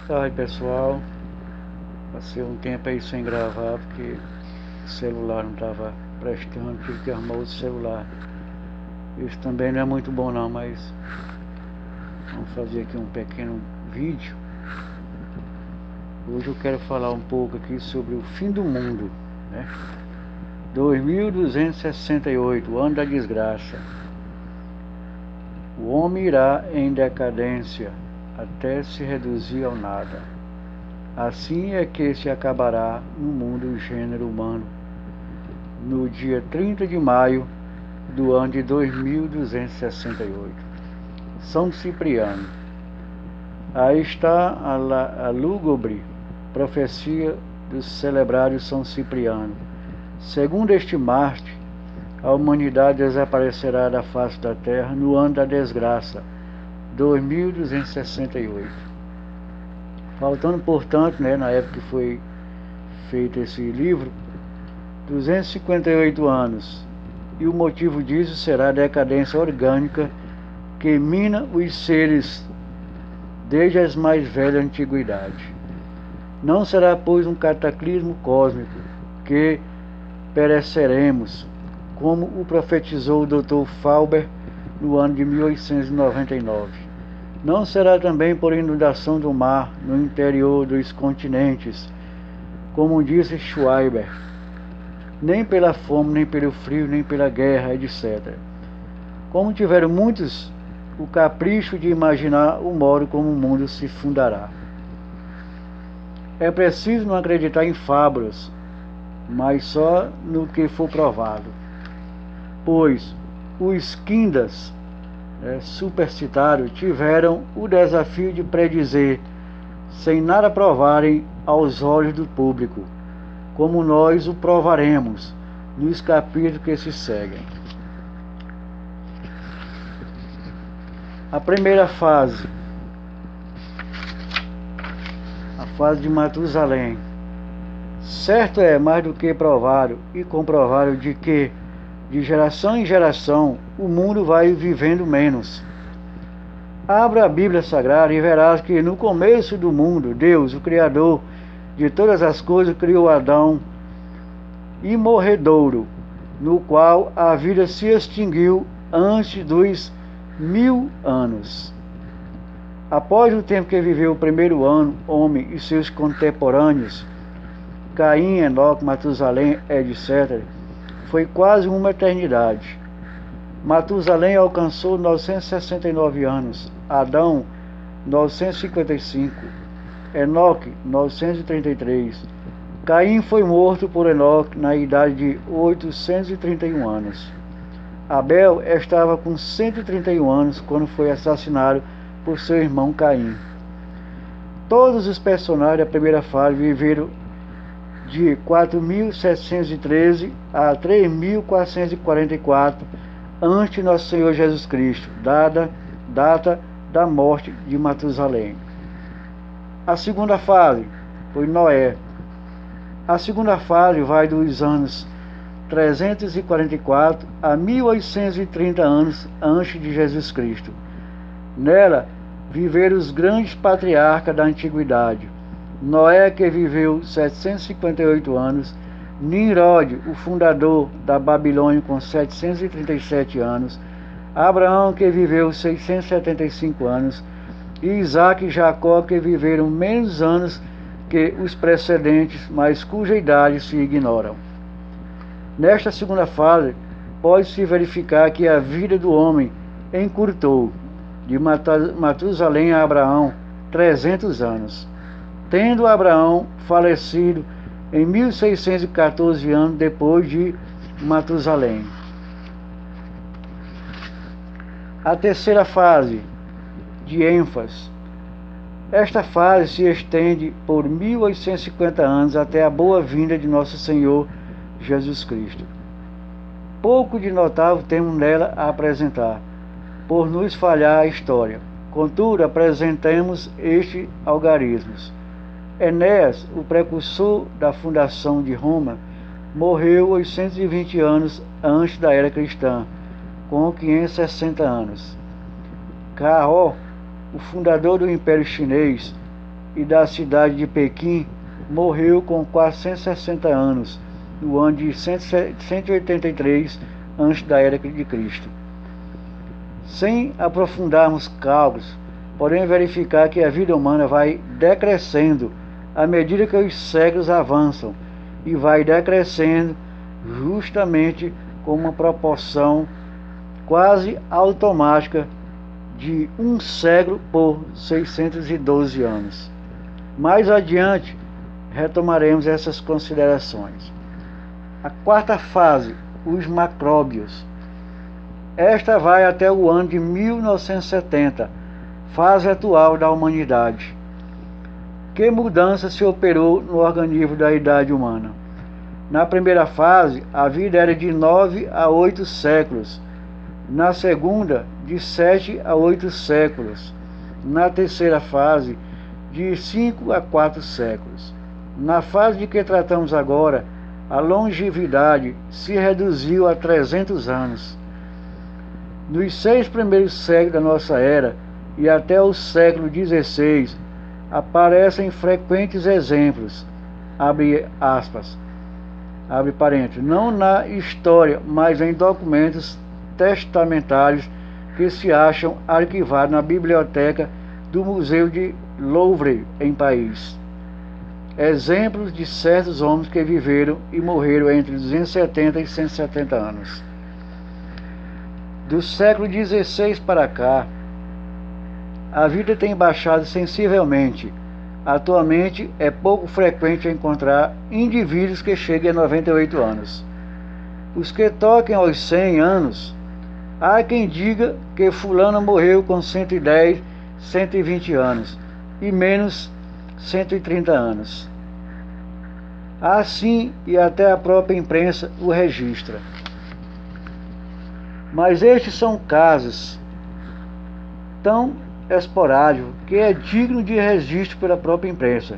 tarde, pessoal. Passei um tempo aí sem gravar porque o celular não estava prestando, tive que arrumar outro celular. Isso também não é muito bom não, mas vamos fazer aqui um pequeno vídeo. Hoje eu quero falar um pouco aqui sobre o fim do mundo, né? 2268, o ano da desgraça. O homem irá em decadência até se reduzir ao nada. Assim é que se acabará no mundo o gênero humano no dia 30 de maio do ano de 2268. São Cipriano. Aí está a lúgubre profecia do celebrado São Cipriano. Segundo este Marte, a humanidade desaparecerá da face da Terra no ano da desgraça, 2268. Faltando, portanto, na época que foi feito esse livro, 258 anos. E o motivo disso será a decadência orgânica que mina os seres desde as mais velhas antiguidades. Não será, pois, um cataclismo cósmico que pereceremos, como o profetizou o Dr. Fauber no ano de 1899. Não será também por inundação do mar no interior dos continentes, como disse Schreiber, nem pela fome, nem pelo frio, nem pela guerra, etc. Como tiveram muitos o capricho de imaginar o modo como o mundo se fundará. É preciso não acreditar em fábulas, mas só no que for provado, pois os quindas supercitados tiveram o desafio de predizer, sem nada provarem aos olhos do público, como nós o provaremos nos capítulos que se seguem. A primeira fase, a fase de Matusalém. Certo é mais do que provado e comprovado de que, de geração em geração, o mundo vai vivendo menos. Abra a Bíblia Sagrada e verás que no começo do mundo, Deus, o Criador de todas as coisas, criou Adão imorredouro, no qual a vida se extinguiu antes dos 1000 anos. Após o tempo que viveu o primeiro homem e seus contemporâneos, Caim, Enoque, Matusalém, etc., foi quase uma eternidade. Matusalém alcançou 969 anos, Adão 955, Enoque 933. Caim foi morto por Enoque na idade de 831 anos. Abel estava com 131 anos quando foi assassinado por seu irmão Caim. Todos os personagens da primeira fase viveram de 4.713 a 3.444 antes de nosso Senhor Jesus Cristo, data da morte de Matusalém. A segunda fase foi Noé. A segunda fase vai dos anos 344 a 1830 anos antes de Jesus Cristo. Nela viveram os grandes patriarcas da antiguidade. Noé, que viveu 758 anos, Nimrod, o fundador da Babilônia, com 737 anos, Abraão, que viveu 675 anos, e Isaac e Jacó, que viveram menos anos que os precedentes, mas cuja idade se ignoram. Nesta segunda fase, pode-se verificar que a vida do homem encurtou, de Matusalém a Abraão, 300 anos. Tendo Abraão falecido em 1614 anos depois de Matusalém. A terceira fase, de ênfase. Esta fase se estende por 1850 anos até a boa-vinda de nosso Senhor Jesus Cristo. Pouco de notável temos nela a apresentar, por nos falhar a história. Contudo, apresentemos estes algarismos. Enéas, o precursor da fundação de Roma, morreu 820 anos antes da era cristã, com 560 anos. Cao, o fundador do Império Chinês, e da cidade de Pequim, morreu com 460 anos, no ano de 183 antes da era de Cristo. Sem aprofundarmos cálculos, podemos verificar que a vida humana vai decrescendo à medida que os séculos avançam e vai decrescendo justamente com uma proporção quase automática de um século por 612 anos. Mais adiante, retomaremos essas considerações. A quarta fase, os macróbios. Esta vai até o ano de 1970, fase atual da humanidade. Que mudança se operou no organismo da idade humana? Na primeira fase, a vida era de 9 a 8 séculos. Na segunda, de 7 a 8 séculos. Na terceira fase, de 5 a 4 séculos. Na fase de que tratamos agora, a longevidade se reduziu a 300 anos. Nos 6 primeiros séculos da nossa era e até o século XVI, aparecem frequentes exemplos, abre aspas, abre parênteses, não na história, mas em documentos testamentários que se acham arquivados na biblioteca do Museu de Louvre, em Paris. Exemplos de certos homens que viveram e morreram entre 270 e 170 anos. Do século XVI para cá, a vida tem baixado sensivelmente. Atualmente é pouco frequente encontrar indivíduos que cheguem a 98 anos. Os que toquem aos 100 anos, há quem diga que fulano morreu com 110, 120 anos e menos 130 anos. Assim, e até a própria imprensa o registra. Mas estes são casos tão esporádicos que é digno de registro pela própria imprensa.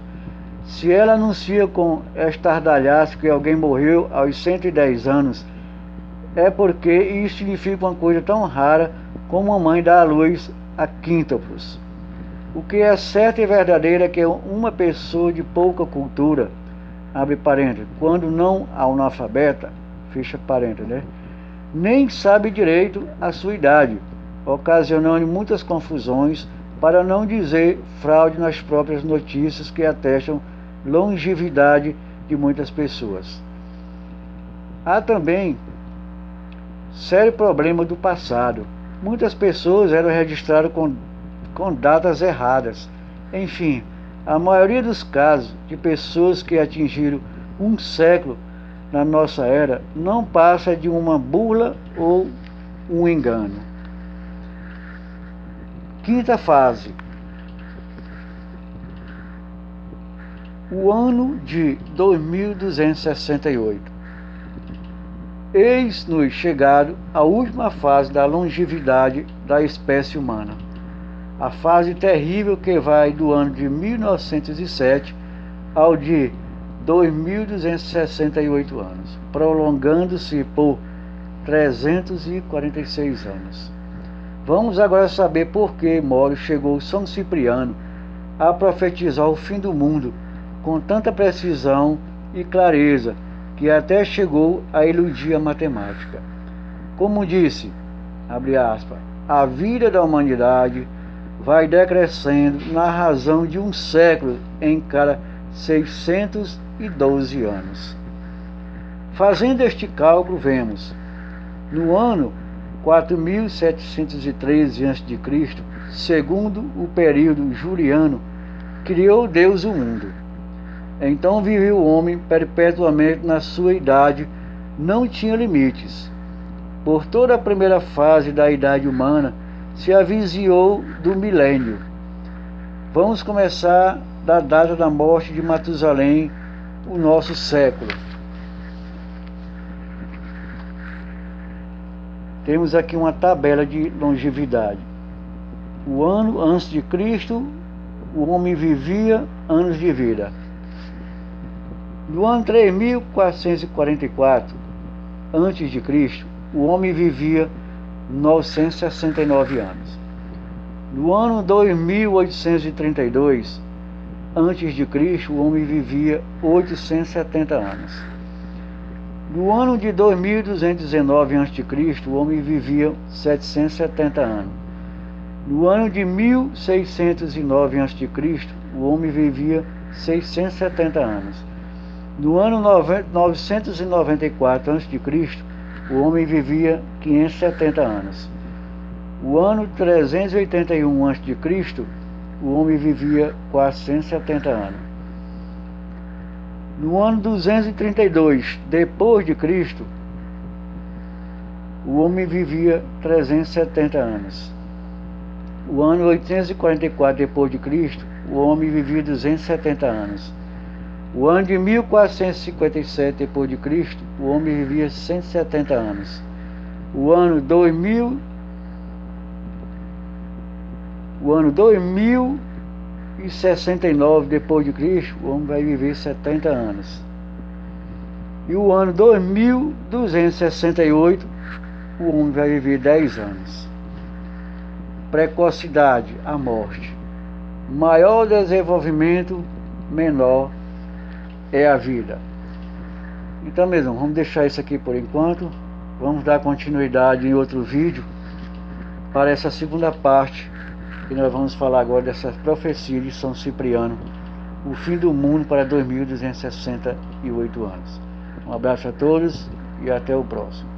Se ela anuncia com estardalhaço que alguém morreu aos 110 anos, é porque isso significa uma coisa tão rara como uma mãe dar à luz a quíntuplos. O que é certo e verdadeiro é que uma pessoa de pouca cultura, abre parênteses, quando não analfabeta, fecha parênteses, né? Nem sabe direito a sua idade, ocasionando muitas confusões, para não dizer fraude nas próprias notícias que atestam longevidade de muitas pessoas. Há também sério problema do passado. Muitas pessoas eram registradas com datas erradas. Enfim, a maioria dos casos de pessoas que atingiram um século na nossa era não passa de uma bula ou um engano. Quinta fase. O ano de 2268. Eis-nos chegado à última fase da longevidade da espécie humana. A fase terrível que vai do ano de 1907 ao de 2.268 anos, prolongando-se por 346 anos. Vamos agora saber por que modo chegou São Cipriano a profetizar o fim do mundo com tanta precisão e clareza que até chegou a iludir a matemática. Como disse, abre aspas, a vida da humanidade vai decrescendo na razão de um século em cada 612 anos. Fazendo este cálculo, vemos, no ano 4713 a.C., segundo o período juliano, criou Deus o mundo. Então viveu o homem perpetuamente na sua idade, não tinha limites. Por toda a primeira fase da idade humana, se avizinhou do milênio. Vamos começar da data da morte de Matusalém, o nosso século. Temos aqui uma tabela de longevidade. O ano antes de Cristo, o homem vivia anos de vida. No ano 3444 antes de Cristo, o homem vivia 969 anos. No ano 2832, antes de Cristo, o homem vivia 870 anos. No ano de 2219 a.C., o homem vivia 770 anos. No ano de 1609 a.C., o homem vivia 670 anos. No ano 994 a.C., o homem vivia 570 anos. O ano 381 a.C., o homem vivia 470 anos. No ano 232 depois de Cristo, o homem vivia 370 anos. O ano 844 depois de Cristo, o homem vivia 270 anos. O ano de 1457 depois de Cristo, o homem vivia 170 anos. O ano 2069 depois de Cristo, o homem vai viver 70 anos. E o ano 2268, o homem vai viver 10 anos. Precocidade, a morte. Maior desenvolvimento, menor é a vida. Então, mesmo, vamos deixar isso aqui por enquanto. Vamos dar continuidade em outro vídeo para essa segunda parte, que nós vamos falar agora dessa profecia de São Cipriano, o fim do mundo para 2268 anos. Um abraço a todos e até o próximo.